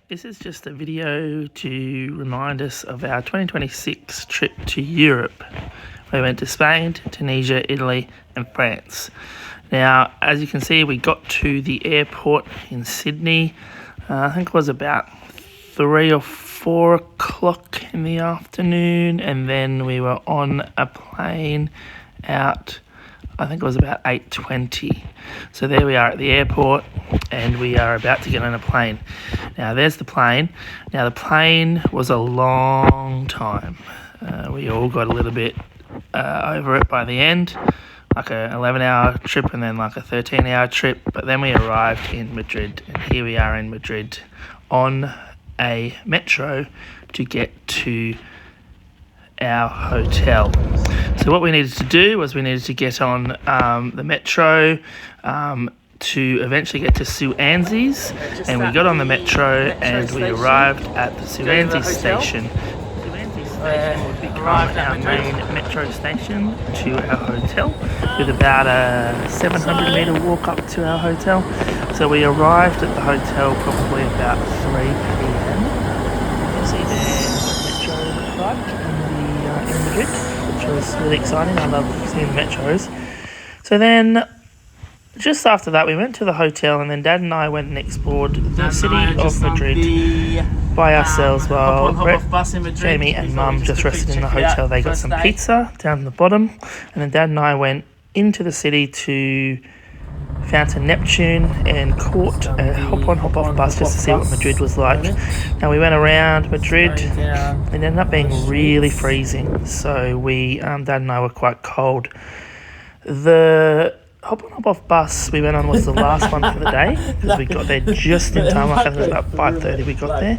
This is just a video to remind us of our 2026 trip to Europe. We went to Spain, Tunisia, Italy and France. Now, as you can see, we got to the airport in Sydney, I think it was about 3 or 4 o'clock in the afternoon, and then we were on a plane out, I think it was about 8:20. So there we are at the airport and we are about to get on a plane. Now there's the plane. Now the plane was a long time. We all got a little bit over it by the end, like an 11-hour trip and then like a 13-hour trip. But then we arrived in Madrid, and here we are in Madrid on a metro to get to our hotel. So what we needed to do was we needed to get on the metro to eventually get to Suanzi's, and we got on the metro and we arrived at the Suanzi's station. Suanzi's station would become our main metro station to our hotel, with about a 700-metre walk up to our hotel. So we arrived at the hotel probably about 3 p.m. You can see there the metro ride in Madrid, which was really exciting. I love seeing the metros. So then, just after that, we went to the hotel, and then Dad and I went and explored the city of Madrid by ourselves while Brett, Jamie and Mum just rested in the hotel. They got some pizza down at the bottom, and then Dad and I went into the city to Fountain Neptune and caught a hop-on, hop-off bus just to see what Madrid was like. Now we went around Madrid. It ended up being really freezing, so Dad and I were quite cold. The hop-on, hop-off bus we went on was the last one for the day, because we got there just in time. I think it was about 5:30 we got there,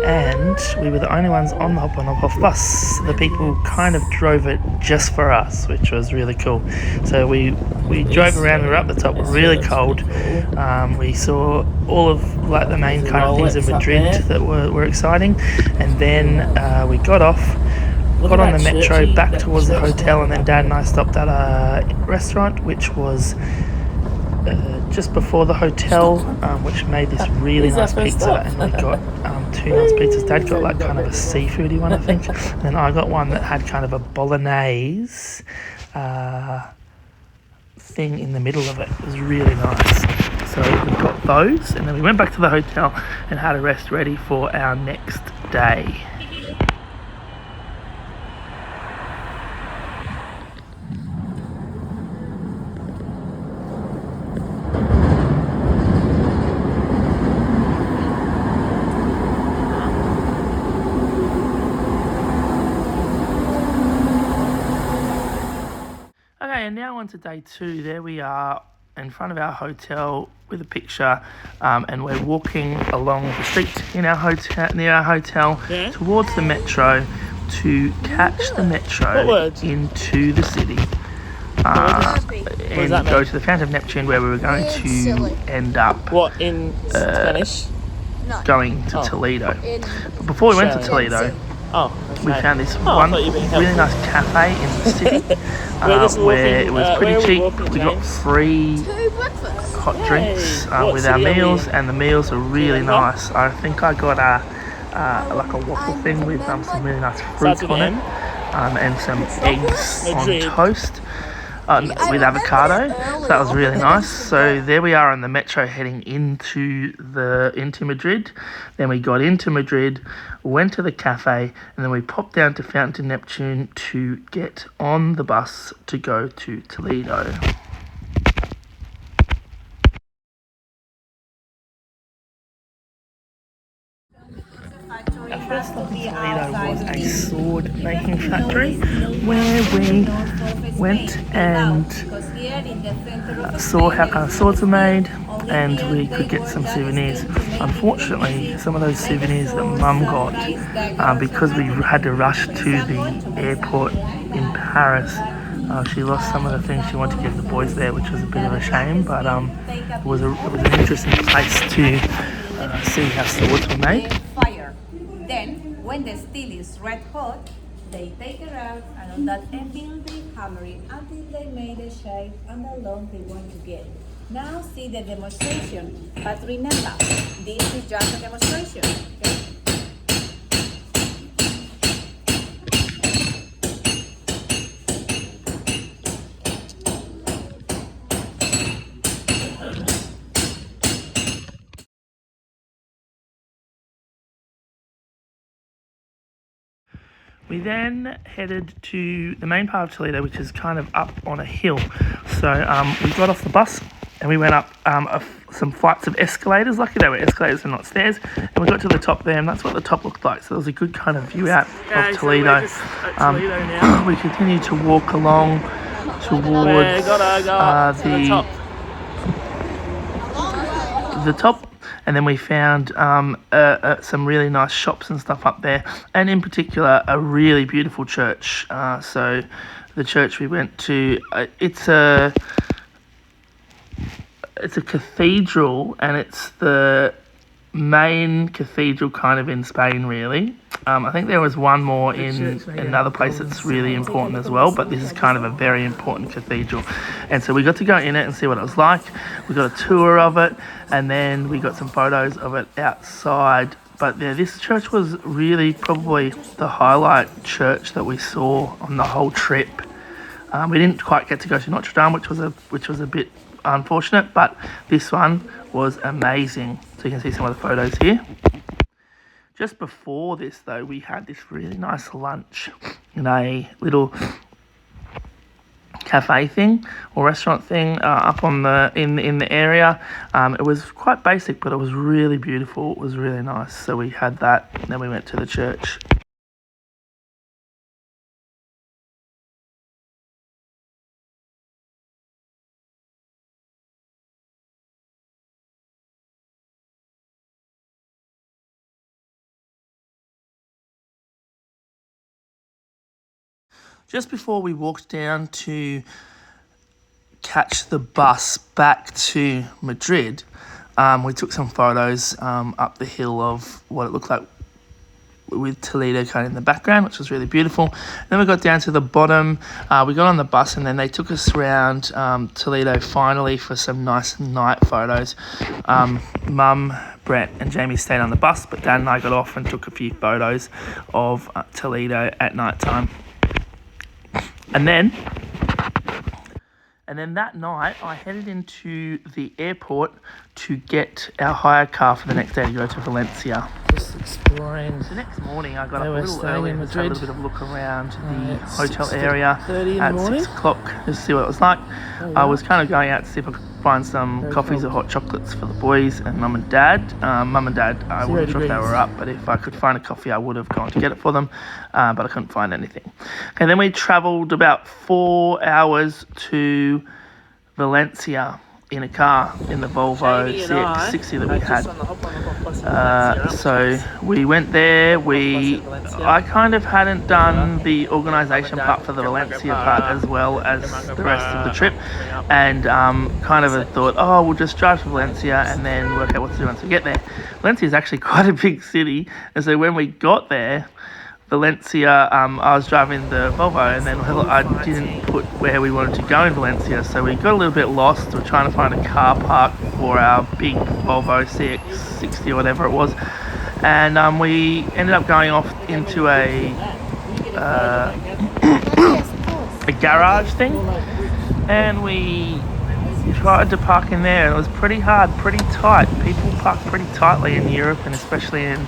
and we were the only ones on the hop-on, hop-off bus. The people kind of drove it just for us, which was really cool. So we drove around, we were up the top, really cold. We saw all of like the main kind of things in Madrid that were exciting, and then we got on the metro back towards the hotel, and then Dad and I stopped at a restaurant which was just before the hotel, which made this really nice pizza, and we got 2 nice pizzas. Dad got like kind of a seafoody one, I think, and then I got one that had kind of a bolognese thing in the middle of it. It was really nice. So we got those, and then we went back to the hotel and had a rest ready for our next day. Okay, and now on to day 2. There we are in front of our hotel with a picture, and we're walking along the street in our hotel, near our hotel, towards the metro to catch the metro into the city, and go to the Fountain of Neptune, where we were going to end up. What, in Spanish? Going to Toledo. But before we went to Toledo, we found this one really nice cafe in the city, where it was pretty cheap. We got free hot drinks with our meals, and the meals were really nice. I think I got like a waffle thing with some really nice fruit on it, and some eggs on toast with avocado. So that was really nice. So there we are on the metro heading into Madrid. Then we got into Madrid, went to the cafe, and then we popped down to Fountain Neptune to get on the bus to go to Toledo. Our first stop in Toledo was a sword making factory, where we went and saw how kind of swords were made, and we could get some souvenirs. Unfortunately, some of those souvenirs that Mum got, because we had to rush to the airport in Paris, she lost some of the things she wanted to give the boys there, which was a bit of a shame, but it was an interesting place to see how swords were made. Then, when the steel is red hot, they take it out, and on that end they hammer it until they made the shape and the length they want to get. Now see the demonstration. But remember, this is just a demonstration. Okay? We then headed to the main part of Toledo, which is kind of up on a hill. So we got off the bus and we went up some flights of escalators. Lucky they were escalators and not stairs. And we got to the top there, and that's what the top looked like. So there was a good kind of view out of Toledo. So we're just at Toledo now. We continued to walk along towards the top. And then we found some really nice shops and stuff up there, and in particular a really beautiful church. So the church we went to, it's a cathedral, and it's the main cathedral kind of in Spain, really. I think there was one more in another place that's really important as well, but this is kind of a very important cathedral. And so we got to go in it and see what it was like. We got a tour of it, and then we got some photos of it outside. But yeah, this church was really probably the highlight church that we saw on the whole trip. We didn't quite get to go to Notre Dame, which was a bit unfortunate, but this one was amazing. So you can see some of the photos here. Just before this, though, we had this really nice lunch in a little cafe thing or restaurant thing up on in the area. It was quite basic, but it was really beautiful. It was really nice. So we had that, and then we went to the church. Just before we walked down to catch the bus back to Madrid, we took some photos up the hill of what it looked like with Toledo kind of in the background, which was really beautiful. Then we got down to the bottom, we got on the bus, and then they took us around Toledo finally for some nice night photos. Mum, Brett and Jamie stayed on the bus, but Dad and I got off and took a few photos of Toledo at night time. And then that night, I headed into the airport to get our hire car for the next day to go to Valencia. Just exploring. The next morning, I got up a we're little staying early in and had a Madrid. little bit of a look around the It's hotel area 6:30 in the at morning. 6 o'clock just to see what it was like. I was kind of going out to see if I could find some Very coffees cold. or hot chocolates for the boys and Mum and Dad. Mum and Dad, I 0 wasn't sure if they degrees. were up, but if I could find a coffee, I would have gone to get it for them, but I couldn't find anything. And then we travelled about 4 hours to Valencia in a car, in the Volvo CX60 that we had. So we went there. I kind of hadn't done the organisation part for the Valencia part as well as the rest of the trip, and kind of had thought, oh, we'll just drive to Valencia and then work out what to do once we get there. Valencia is actually quite a big city, and so when we got there, Valencia, I was driving the Volvo, and then I didn't put where we wanted to go in Valencia, so we got a little bit lost. We were trying to find a car park for our big Volvo CX60 or whatever it was, and we ended up going off into a garage thing, and we tried to park in there, and it was pretty hard, pretty tight. People park pretty tightly in Europe, and especially in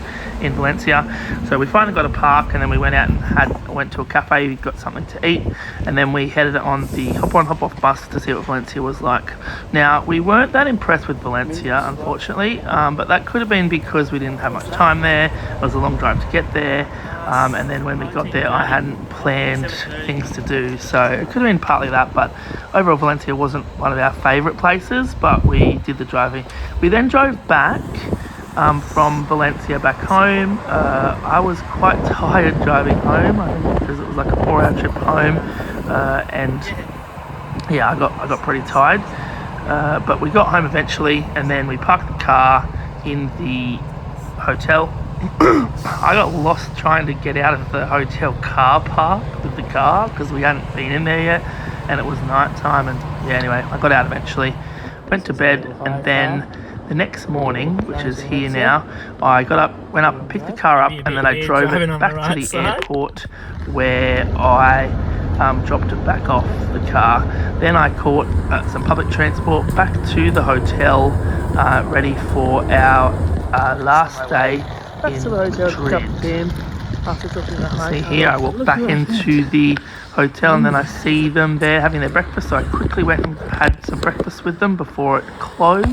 Valencia. So we finally got a park, and then we went out and went to a cafe, we got something to eat, and then we headed on the hop on hop off bus to see what Valencia was like. Now, we weren't that impressed with Valencia, unfortunately, but that could have been because we didn't have much time there. It was a long drive to get there, and then when we got there, I hadn't planned things to do, so it could have been partly that. But overall, Valencia wasn't one of our favourite places, but we did the driving. We then drove back from Valencia back home. I was quite tired driving home, I think, because it was like a 4-hour trip home, and yeah, I got pretty tired. But we got home eventually, and then we parked the car in the hotel. I got lost trying to get out of the hotel car park with the car because we hadn't been in there yet, and it was night time. And yeah, anyway, I got out eventually. went to bed, and then the next morning, which is here now, I got up, went up and picked the car up, and then I drove it back to the airport where I dropped it back off the car. Then I caught some public transport back to the hotel, ready for our last day in Madrid. See here, I walked back into the hotel, and then I see them there having their breakfast, so I quickly went and had some breakfast with them before it closed.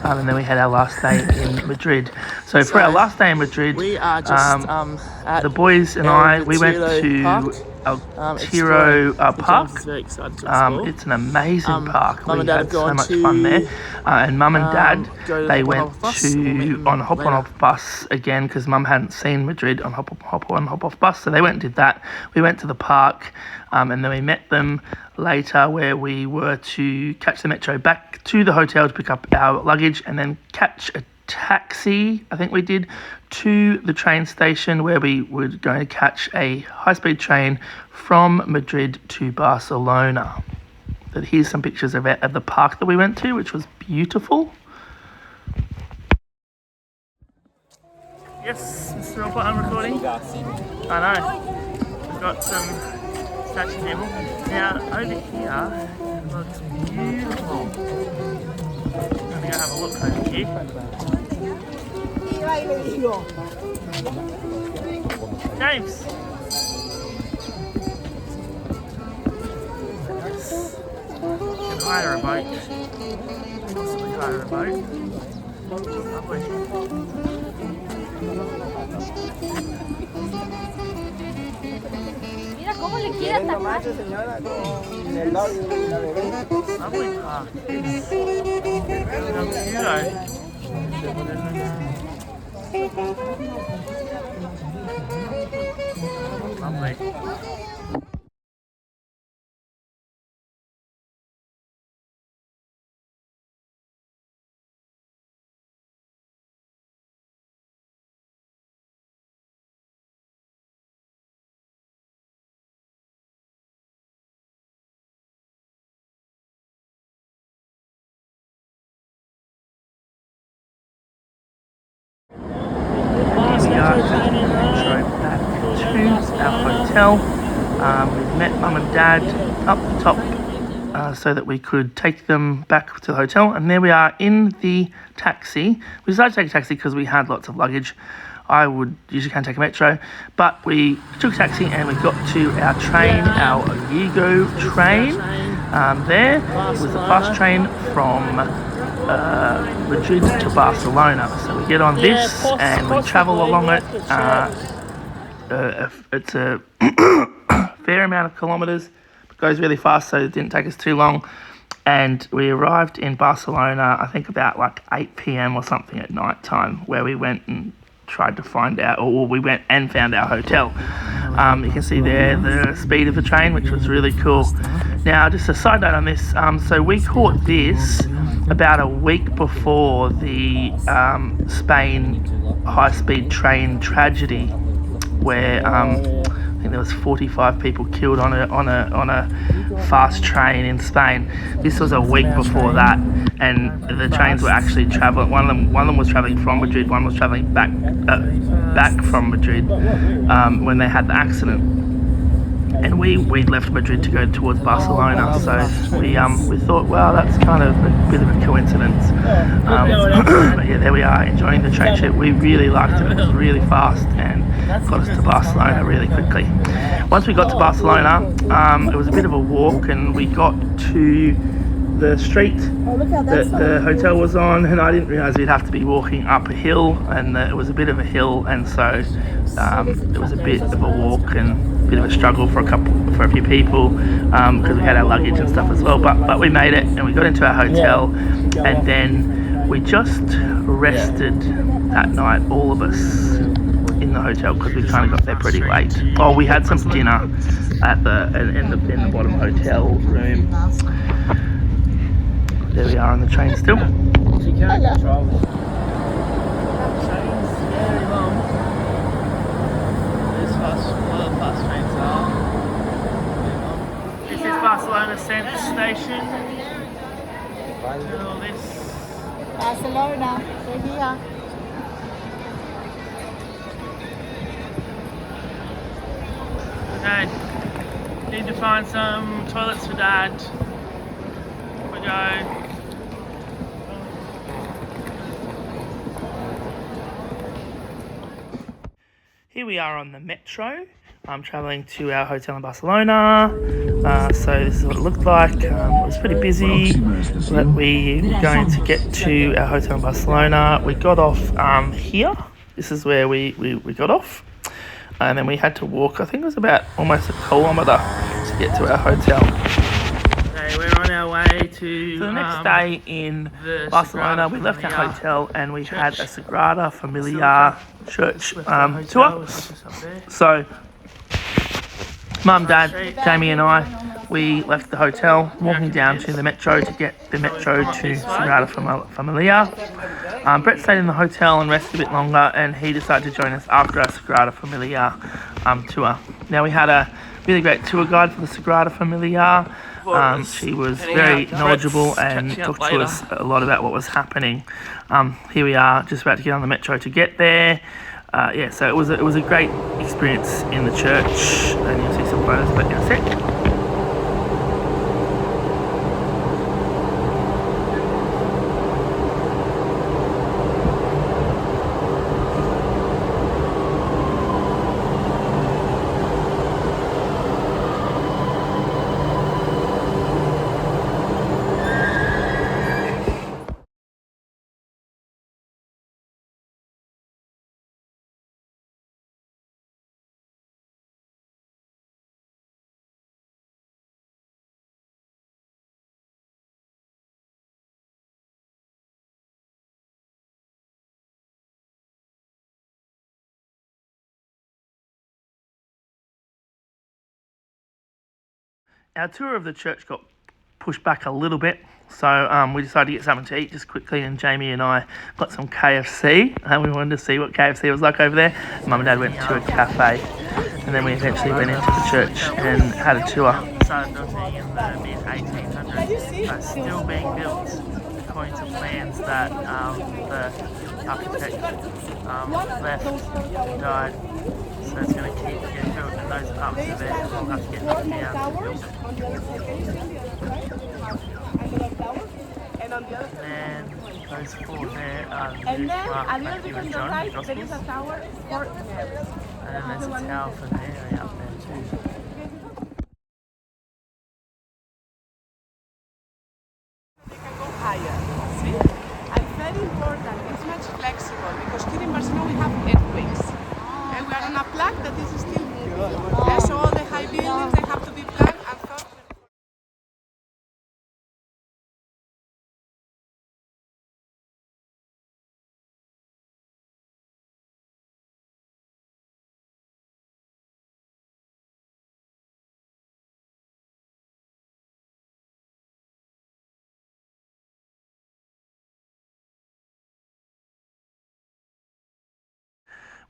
And then we had our last day in Madrid. So for our last day in Madrid, we are just at the boys and I, we went to El Tiro Park. Very excited to explore. It's an amazing park. Mum We and Dad had have so gone much to, fun there. And Mum and Dad, go to they the went hop-on bus. We'll meet to them on a hop-on-off later. bus again, because Mum hadn't seen Madrid on hop-on, hop-off bus. So they went and did that. We went to the park, and then we met them later, where we were to catch the metro back to the hotel to pick up our luggage, and then catch a taxi, I think we did, to the train station, where we were going to catch a high-speed train from Madrid to Barcelona. But here's some pictures of the park that we went to, which was beautiful. Yes, Mr. Robert, I'm recording. I know. We've got some statue people. Now, over here, it looks beautiful. Let me go have a look over here. James! Can hire a boat. Possibly hire a boat. Lovely. Mira cómo le quiere atacar. Lovely park. Lovely. To our hotel. We've met Mum and Dad up the top so that we could take them back to the hotel, and there we are in the taxi. We decided to take a taxi because we had lots of luggage. I would usually can't take a metro, but we took a taxi and we got to our train, our Yigo train. There was a fast train from Madrid to Barcelona. So we get on this and we travel along it. It's a fair amount of kilometres. It goes really fast, so it didn't take us too long. And we arrived in Barcelona, I think about like 8 p.m. or something at night time, where we went and tried to find out, or we went and found our hotel. You can see there the speed of the train, which was really cool. Now, just a side note on this, so we caught this about a week before the Spain high-speed train tragedy, where I think there was 45 people killed on a fast train in Spain. This was a week before that, and the trains were actually traveling. One of them was traveling from Madrid. One was traveling back from Madrid when they had the accident. And we left Madrid to go towards Barcelona, so we thought, well, that's kind of a bit of a coincidence. But yeah, there we are, enjoying the train trip. We really liked it. It was really fast and got us to Barcelona really quickly. Once we got to Barcelona, it was a bit of a walk, and we got to the street that the hotel was on, and I didn't realise we'd have to be walking up a hill, and it was a bit of a hill, and so it was a bit of a walk and a bit of a struggle for a few people, because we had our luggage and stuff as well, but we made it, and we got into our hotel, and then we just rested that night, all of us in the hotel, because we kind of got there pretty late. Oh, we had some dinner at in the bottom hotel room. There we are on the train still. She can't control it. Very long. This fast trains are. This is Barcelona Central Station. And all this. Barcelona, we're here. Okay, need to find some toilets for Dad. Here we go. Here we are on the metro. I'm travelling to our hotel in Barcelona. So this is what it looked like. It was pretty busy, but we were going to get to our hotel in Barcelona. We got off here. This is where we got off. And then we had to walk, I think it was about almost a kilometre to get to our hotel. Okay, we're on our way to the next day in Barcelona. We left our hotel and we had a Sagrada Familia church tour. So, Mum, Dad, Jamie and I, we left the hotel, walking down to the metro to get the metro to Sagrada Familia. Brett stayed in the hotel and rested a bit longer, and he decided to join us after our Sagrada Familia tour. Now, we had a really great tour guide for the Sagrada Familia. She was very knowledgeable and talked to us a lot about what was happening. Here we are, just about to get on the metro to get there. So it was a great experience in the church, and you'll see some photos of it in a sec. Our tour of the church got pushed back a little bit, so we decided to get something to eat just quickly, and Jamie and I got some KFC, and we wanted to see what KFC was like over there. Mum and Dad went to a cafe, and then we eventually went into the church and had a tour. Started building in the mid-1800s, but still being built according to plans that the architect left, died. So it's going to keep getting built, and those apartments are there, and we'll have to get down to build. And those four there are the new Matthew and John, the Gospels. And then there's a tower for Mary up there too. And very important, it's much flexible because here in Barcelona we have earthquakes. And we are on a plaque that is still moving. Yeah, so all the high buildings, they have to be planned and thought.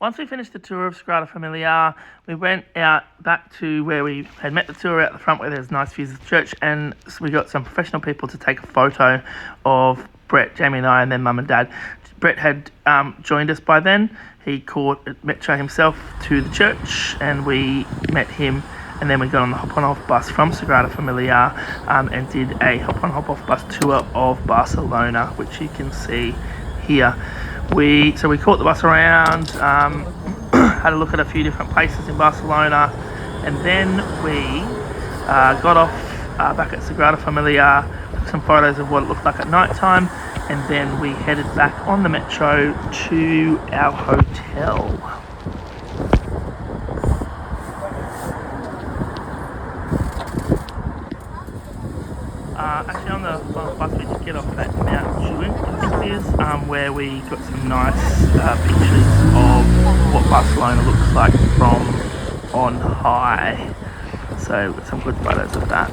Once we finished the tour of Sagrada Familia, we went out back to where we had met the tour out the front where there's nice views of the church, and we got some professional people to take a photo of Brett, Jamie and I, and then Mum and Dad. Brett had joined us by then. He caught Metro himself to the church, and we met him, and then we got on the hop-on-hop bus from Sagrada Familia and did a hop-on-hop-off bus tour of Barcelona, which you can see here. We caught the bus around, had a look at a few different places in Barcelona, and then we got off back at Sagrada Familia, took some photos of what it looked like at night time, and then we headed back on the metro to our hotel. Actually, on the bus we did get off at Mount Juin, I think it is, where we got some nice pictures of what Barcelona looks like from on high. So, got some good photos of that.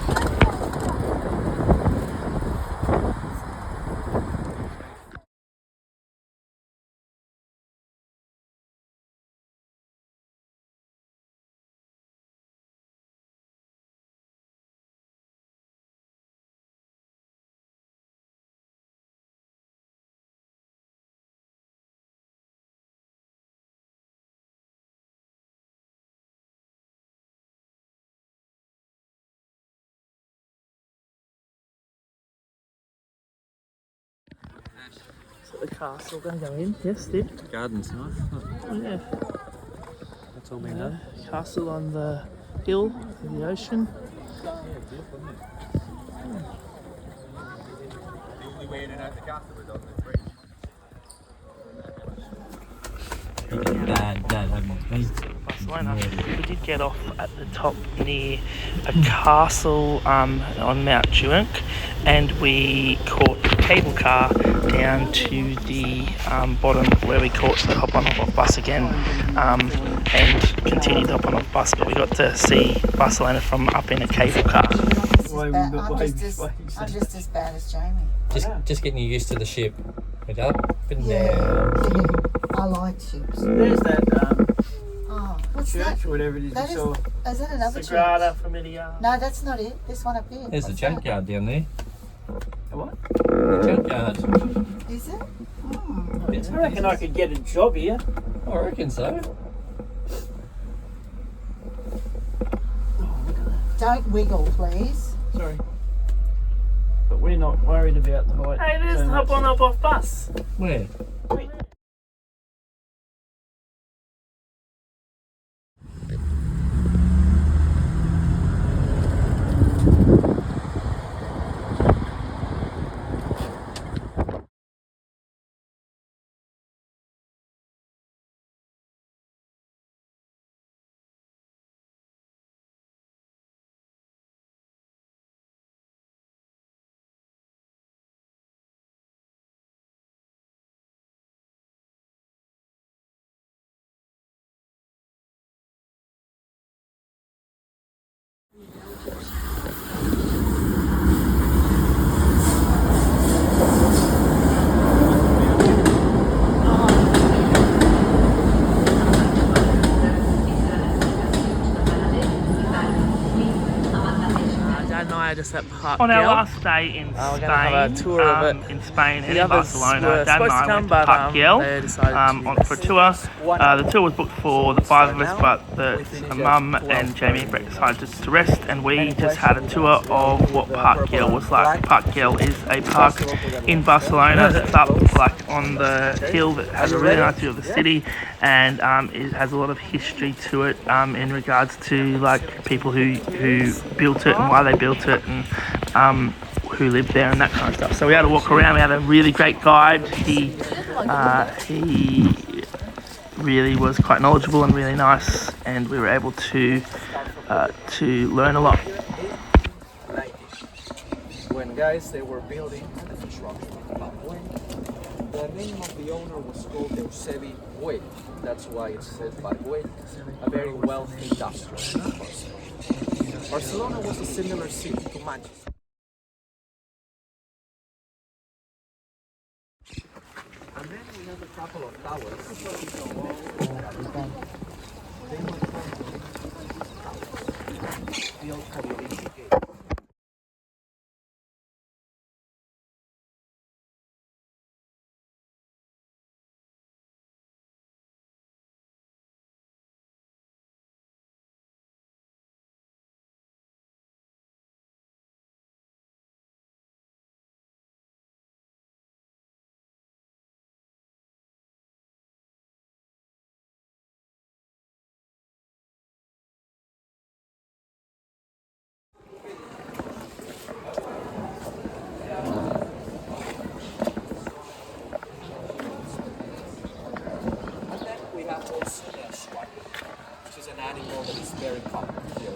So the castle going to go in. Yes, Steve. Garden's nice. Oh, yeah. That's all been done. Castle on the hill of the ocean. Dad, home with me. Barcelona. We did get off at the top near a castle on Mount Juink, and we caught the cable car down to the bottom where we caught the hop on hop off bus again, and continued the hop on off bus. But we got to see Barcelona from up in a cable car. I'm just as bad as Jamie. Just getting you used to the ship. Went up and Yeah. down. I like ships. There's that Oh, what's church that? or whatever it is. That you saw. is that another Sagrada church? Familia. No, that's not it. This one up here. There's the What's that? junkyard down there. What? The junkyard. Is it? Bits I and reckon I pieces. could get a job here. I reckon so. Don't wiggle, please. Sorry. But we're not worried about the height. Hey, there's so the hop much. on hop off bus. Where? Dad and I are just at Park On Güell. our last day in We're Spain, going to have a tour of it. in Spain and The in others Barcelona, were Dad and supposed to I come, went to but Park they Güell decided to for a tour. The tour was booked for the five of us, but Mum and Jamie and Brett decided to rest, and we just had a tour of what Park Güell was like. Park Güell is a park in Barcelona. It's up like on the hill that has a really nice view of the city, and it has a lot of history to it in regards to like people who built it and why they built it, and who lived there and that kind of stuff. So we had to walk around. We had a really great guide. He really was quite knowledgeable and really nice, and we were able to learn a lot. When guys they were building the construction, but when the name of the owner was called Eusebi Güell, that's why it's said by Güell, a very wealthy industrial person. Barcelona was a similar city to Manchester. And then we have a couple of towers. Built for the Olympic Games. And then we have also the swan, which is an animal that is very common here.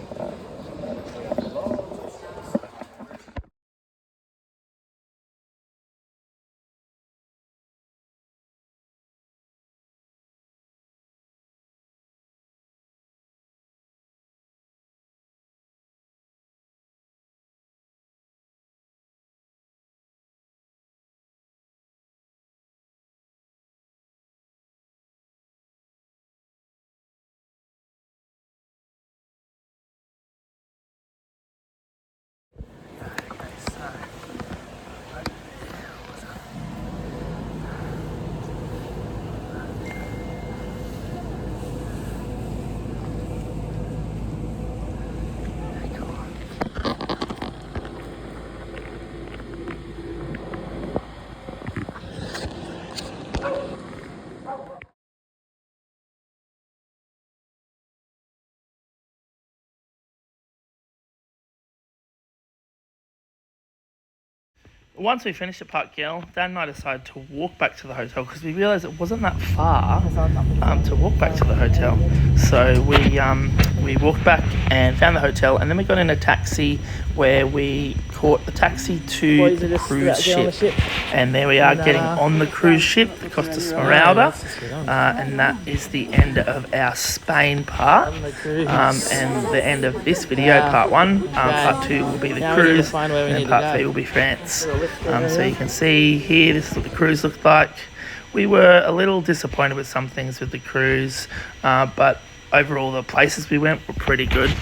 once we finished at Park Gill, Dan and I decided to walk back to the hotel because we realised it wasn't that far to walk back to the hotel. So we walked back and found the hotel, and then we got in a taxi where we caught the taxi to the cruise ship. And there we are getting on the cruise ship, the Costa Smeralda, and that is the end of our Spain part, and the end of this video, part 1. Part 2 will be the cruise, and part 3 will be France. So you can see here, this is what the cruise looked like. We were a little disappointed with some things with the cruise, but overall the places we went were pretty good.